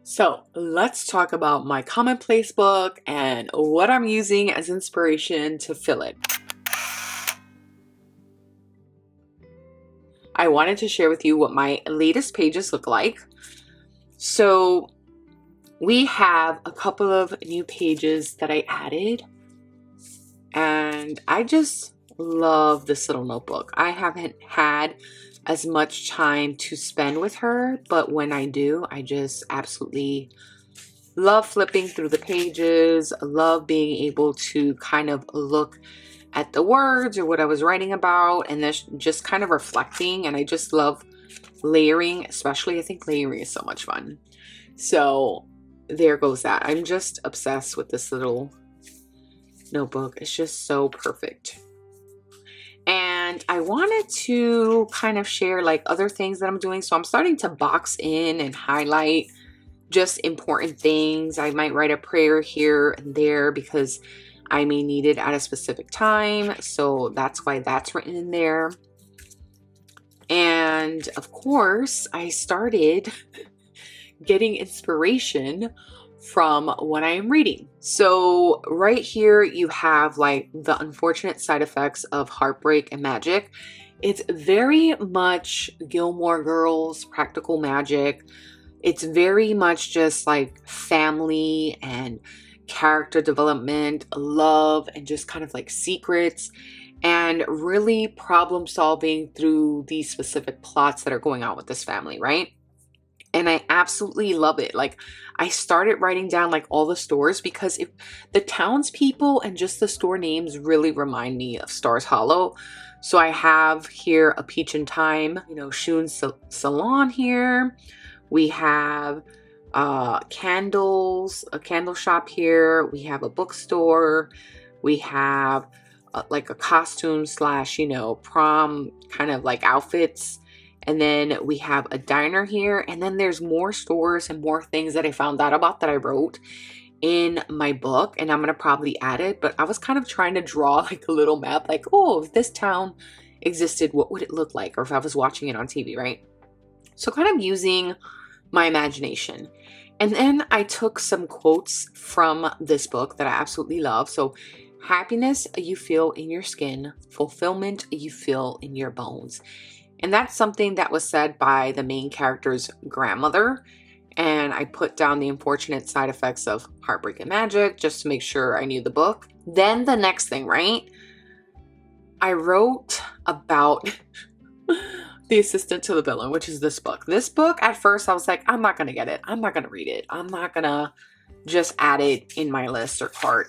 So let's talk about my Commonplace book and what I'm using as inspiration to fill it. I wanted to share with you what my latest pages look like. So we have a couple of new pages that I added, and I just love this little notebook. I haven't had as much time to spend with her, but when I do, I just absolutely love flipping through the pages, love being able to kind of look at the words or what I was writing about and then just kind of reflecting. And I just love layering, especially I think layering is so much fun. So there goes that. I'm just obsessed with this little notebook. It's just so perfect. And I wanted to kind of share like other things that I'm doing. So I'm starting to box in and highlight just important things. I might write a prayer here and there because I may need it at a specific time. So that's why that's written in there. And of course, I started getting inspiration from what I am reading. So right here, you have like the unfortunate side effects of heartbreak and magic. It's very much Gilmore Girls, practical magic. It's very much just like family and character development, love, and just kind of like secrets and really problem solving through these specific plots that are going on with this family, right? And I absolutely love it. Like I started writing down like all the stores because the townspeople and just the store names really remind me of Stars Hollow. So I have here a Peach in Time, Shun's Salon here. We have candles, a candle shop here. We have a bookstore. We have like a costume slash, prom kind of like outfits. And then we have a diner here. And then there's more stores and more things that I found out about that I wrote in my book. And I'm going to probably add it. But I was kind of trying to draw like a little map. Like, oh, if this town existed, what would it look like? Or if I was watching it on TV, right? So kind of using my imagination. And then I took some quotes from this book that I absolutely love. So happiness you feel in your skin, fulfillment you feel in your bones. And that's something that was said by the main character's grandmother. And I put down the unfortunate side effects of heartbreak and magic just to make sure I knew the book. Then the next thing, right? I wrote about the assistant to the villain, which is this book. This book, at first, I was like, I'm not going to get it. I'm not going to read it. I'm not going to just add it in my list or cart.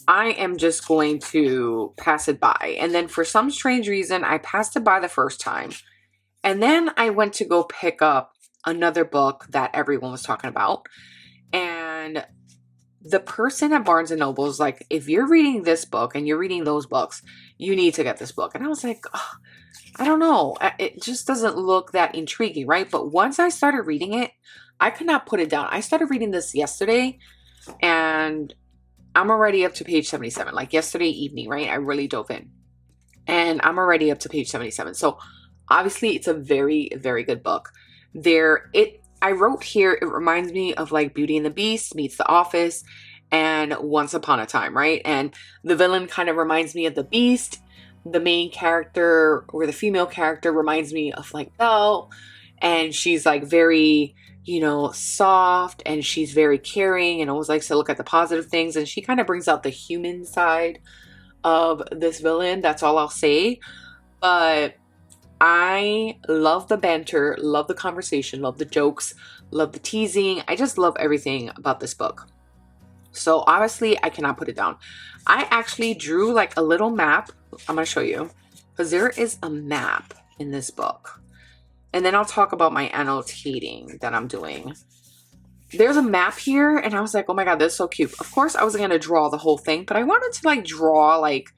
I am just going to pass it by. And then for some strange reason, I passed it by the first time. And then I went to go pick up another book that everyone was talking about. And the person at Barnes & Noble was like, if you're reading this book and you're reading those books, you need to get this book. And I was like, oh, I don't know. It just doesn't look that intriguing, right? But once I started reading it, I could not put it down. I started reading this yesterday and I'm already up to page 77. Like yesterday evening, right? I really dove in and I'm already up to page 77. So obviously it's a very, very good book. I wrote here, it reminds me of like Beauty and the Beast meets The Office and Once Upon a Time, right? And the villain kind of reminds me of the Beast. The main character or the female character reminds me of like Belle, and she's like very, soft, and she's very caring and always likes to look at the positive things. And she kind of brings out the human side of this villain. That's all I'll say. But I love the banter, love the conversation, love the jokes, love the teasing. I just love everything about this book. So obviously I cannot put it down. I actually drew like a little map. I'm going to show you because there is a map in this book. And then I'll talk about my annotating that I'm doing. There's a map here and I was like, oh my God, that's so cute. Of course I was going to draw the whole thing, but I wanted to like draw like,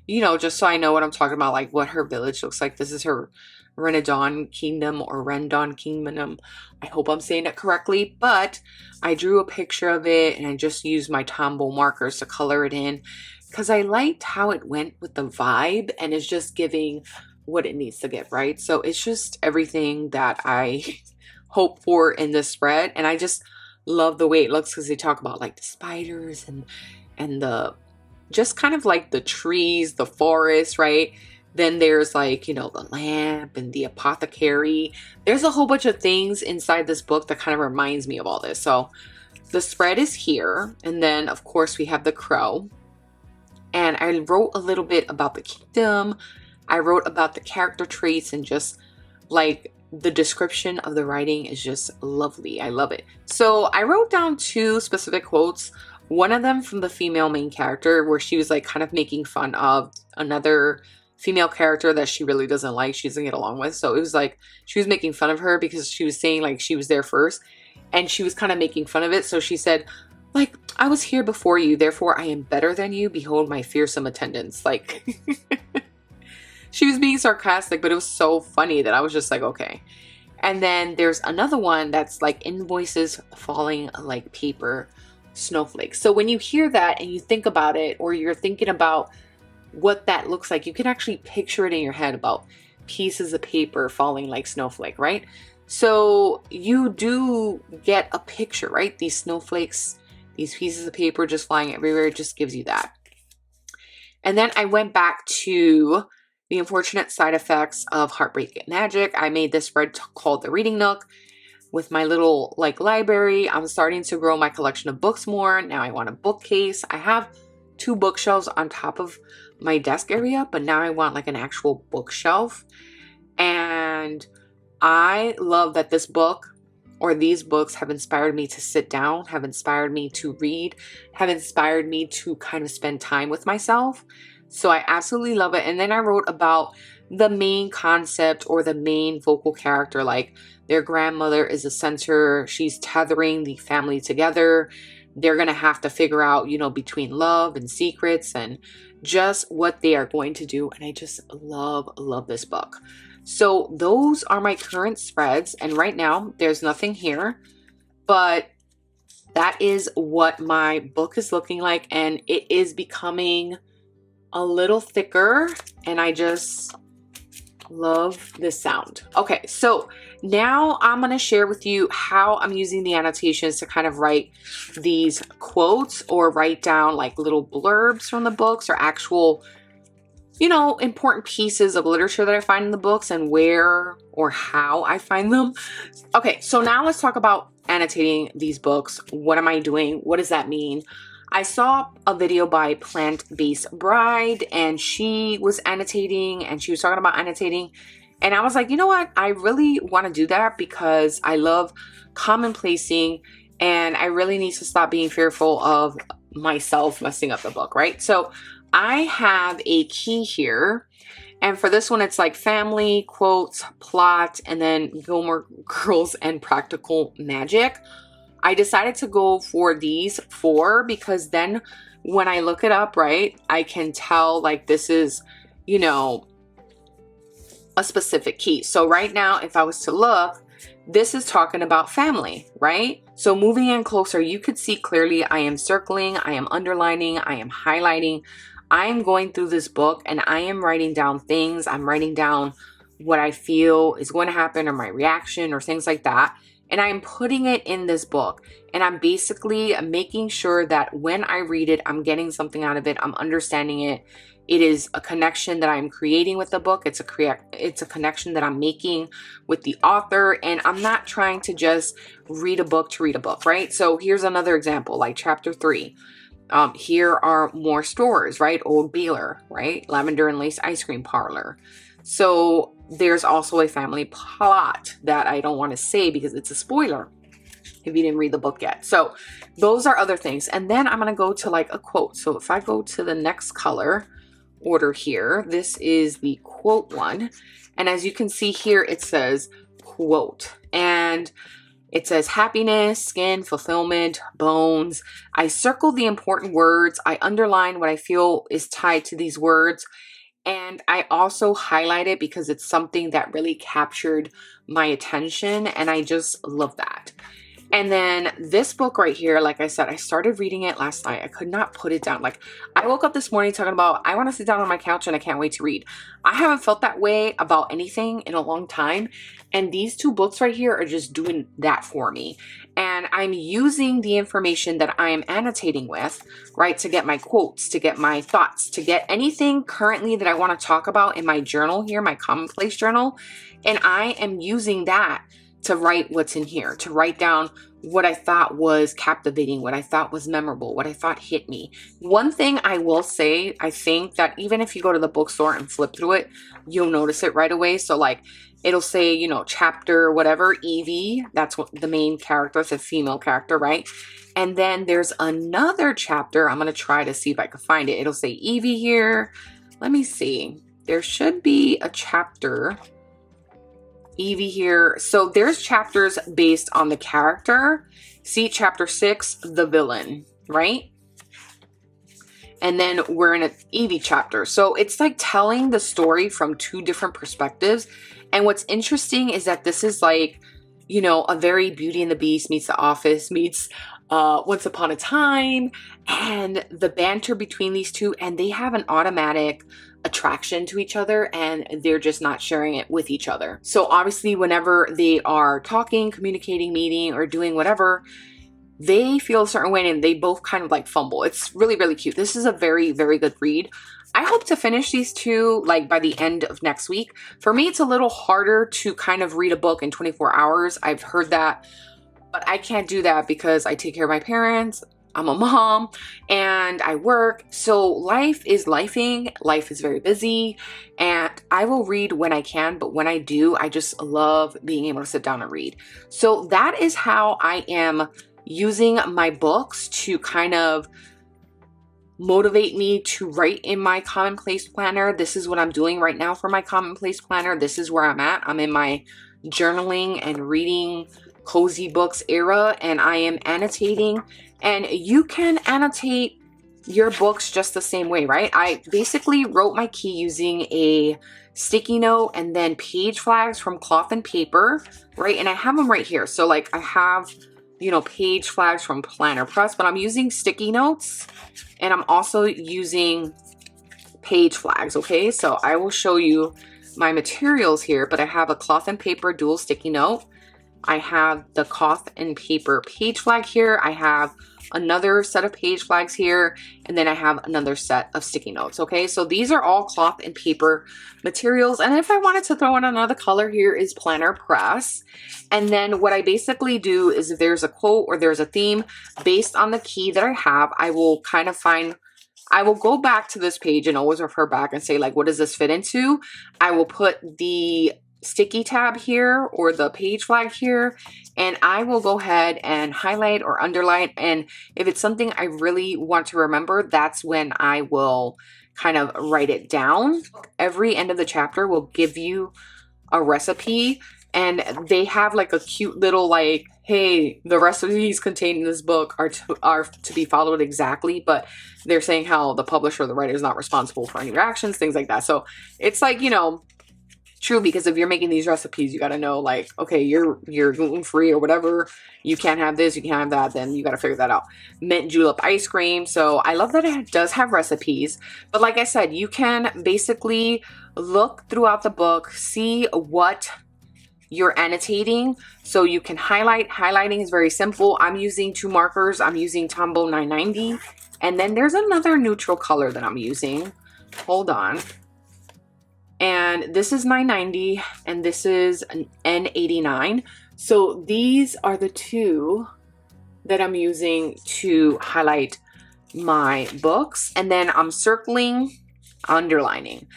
just so I know what I'm talking about, like what her village looks like. This is her Renadon Kingdom or Rendon Kingdom. I hope I'm saying it correctly, but I drew a picture of it and I just used my Tombow markers to color it in because I liked how it went with the vibe and it's just giving what it needs to give, right? So it's just everything that I hope for in this spread. And I just love the way it looks because they talk about like the spiders and the just kind of like the trees, the forest, right? Then there's like, you know, the lamp and the apothecary. There's a whole bunch of things inside this book that kind of reminds me of all this. So the spread is here. And then of course we have the crow. And I wrote a little bit about the kingdom. I wrote about the character traits, and just like the description of the writing is just lovely. I love it. So I wrote down 2 specific quotes. One of them from the female main character, where she was like kind of making fun of another female character that she really doesn't like, she doesn't get along with. So it was like she was making fun of her because she was saying like she was there first, and she was kind of making fun of it. So she said, like, I was here before you, therefore I am better than you. Behold my fearsome attendants. Like, she was being sarcastic, but it was so funny that I was just like, okay. And then there's another one that's like invoices falling like paper snowflakes. So when you hear that and you think about it, or you're thinking about what that looks like, you can actually picture it in your head about pieces of paper falling like snowflake, right? So you do get a picture, right? These snowflakes, these pieces of paper just flying everywhere, it just gives you that. And then I went back to the unfortunate side effects of Heartbreak Magic. I made this spread called The Reading Nook. With my little like library, I'm starting to grow my collection of books more. Now I want a bookcase. I have 2 bookshelves on top of my desk area, but now I want like an actual bookshelf. And I love that this book, or these books, have inspired me to sit down, have inspired me to read, have inspired me to kind of spend time with myself. So I absolutely love it. And then I wrote about the main concept, or the main vocal character, like their grandmother is a center. She's tethering the family together. They're going to have to figure out, you know, between love and secrets and just what they are going to do. And I just love this book. So those are my current spreads. And right now there's nothing here, but that is what my book is looking like. And it is becoming a little thicker, and I just love this sound. Okay, so now I'm going to share with you how I'm using the annotations to kind of write these quotes, or write down like little blurbs from the books, or actual, you know, important pieces of literature that I find in the books, and where or how I find them. Okay, so now let's talk about annotating these books. What am I doing? What does that mean? I saw a video by Plant-Based Bride, and she was annotating, and she was talking about annotating. And I was like, you know what? I really want to do that because I love commonplacing, and I really need to stop being fearful of myself messing up the book, right? So I have a key here. And for this one, it's like family, quotes, plot, and then Gilmore Girls and practical magic. I decided to go for these 4 because then when I look it up, right, I can tell like this is, you know, a specific key. So right now, if I was to look, this is talking about family, right? So moving in closer, you could see clearly I am circling, I am underlining, I am highlighting. I am going through this book and I am writing down things. I'm writing down what I feel is going to happen, or my reaction, or things like that. And I'm putting it in this book, and I'm basically making sure that when I read it, I'm getting something out of it. I'm understanding it. It is a connection that I'm creating with the book. It's a connection that I'm making with the author, and I'm not trying to just read a book to read a book, right? So here's another example, like chapter 3. Here are more stores, right? Old Beeler, right? Lavender and Lace Ice Cream Parlor. So there's also a family plot that I don't want to say because it's a spoiler if you didn't read the book yet. So those are other things. And then I'm going to go to like a quote. So if I go to the next color order here, this is the quote one. And as you can see here, it says quote. And it says happiness, skin, fulfillment, bones. I circle the important words. I underline what I feel is tied to these words. And I also highlight it because it's something that really captured my attention. And I just love that. And then this book right here, like I said, I started reading it last night. I could not put it down. Like, I woke up this morning talking about, I want to sit down on my couch and I can't wait to read. I haven't felt that way about anything in a long time. And these two books right here are just doing that for me. And I'm using the information that I am annotating with, right, to get my quotes, to get my thoughts, to get anything currently that I want to talk about in my journal here, my Commonplace journal. And I am using that to write what's in here, to write down what I thought was captivating, what I thought was memorable, what I thought hit me. One thing I will say, I think that even if you go to the bookstore and flip through it, you'll notice it right away. So like, it'll say, you know, chapter, whatever, Evie, that's what the main character, it's a female character, right? And then there's another chapter. I'm going to try to see if I can find it. It'll say Evie here. Let me see. There should be a chapter Evie here. So there's chapters based on the character. See chapter 6, the villain, right? And then we're in an Evie chapter. So it's like telling the story from two different perspectives. And what's interesting is that this is like, you know, a very Beauty and the Beast meets The Office meets Once Upon a Time, and the banter between these two, and they have an automatic attraction to each other and they're just not sharing it with each other. So obviously whenever they are talking, communicating, meeting, or doing whatever, they feel a certain way and they both kind of like fumble. It's really, really cute. This is a very, very good read. I hope to finish these two like by the end of next week. For me, it's a little harder to kind of read a book in 24 hours. I've heard that, but I can't do that because I take care of my parents. I'm a mom and I work. So life is lifing. Life is very busy and I will read when I can. But when I do, I just love being able to sit down and read. So that is how I am using my books to kind of motivate me to write in my Commonplace planner. This is what I'm doing right now for my Commonplace planner. This is where I'm at. I'm in my journaling and reading cozy books era and I am annotating. And you can annotate your books just the same way, right? I basically wrote my key using a sticky note and then page flags from cloth and paper, right? And I have them right here. So like I have, you know, page flags from Planner Press, but I'm using sticky notes and I'm also using page flags, okay? So I will show you my materials here, but I have a cloth and paper dual sticky note. I have the cloth and paper page flag here. I have another set of page flags here, and then I have another set of sticky notes, okay? So these are all cloth and paper materials, and if I wanted to throw in another color, here is Planner Press. And then what I basically do is if there's a quote or there's a theme based on the key that I have, I will kind of find, I will go back to this page and always refer back and say like, what does this fit into? I will put the sticky tab here or the page flag here and I will go ahead and highlight or underline, and if it's something I really want to remember, that's when I will kind of write it down. Every end of the chapter will give you a recipe and they have like a cute little like, hey, the recipes contained in this book are to be followed exactly, but they're saying how the publisher or the writer is not responsible for any reactions, things like that. So it's like, you know, true, because if you're making these recipes, you got to know like, okay, you're gluten-free or whatever, you can't have this, you can't have that, then you got to figure that out. Mint julep ice cream. So I love that it does have recipes, but like I said, you can basically look throughout the book, see what you're annotating, so you can highlight. Highlighting is very simple. I'm using two markers. I'm using Tombow 990, and then there's another neutral color that I'm using. Hold on. And this is 990 and this is an N89. So these are the two that I'm using to highlight my books. And then I'm circling, underlining.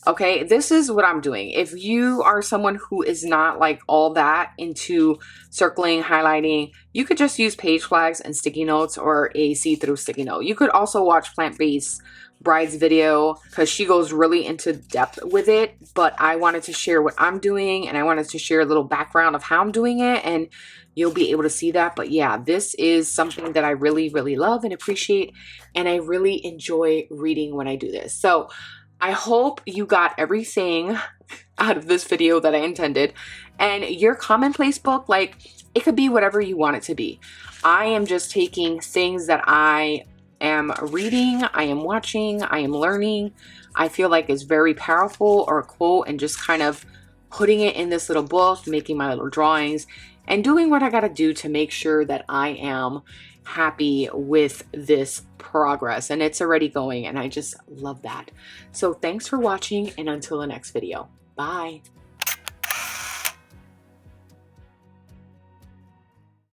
Okay, this is what I'm doing. If you are someone who is not like all that into circling, highlighting, you could just use page flags and sticky notes or a see-through sticky note. You could also watch Plant-Based Bride's video because she goes really into depth with it, but I wanted to share what I'm doing and I wanted to share a little background of how I'm doing it, and you'll be able to see that. But yeah, this is something that I really, really love and appreciate, and I really enjoy reading when I do this. So I hope you got everything out of this video that I intended. And your Commonplace book, like, it could be whatever you want it to be. I am just taking things that I am reading, I am watching, I am learning, I feel like is very powerful, or a quote, and just kind of putting it in this little book, making my little drawings, and doing what I gotta do to make sure that I am happy with this progress. And it's already going, and I just love that. So thanks for watching, and until the next video. Bye.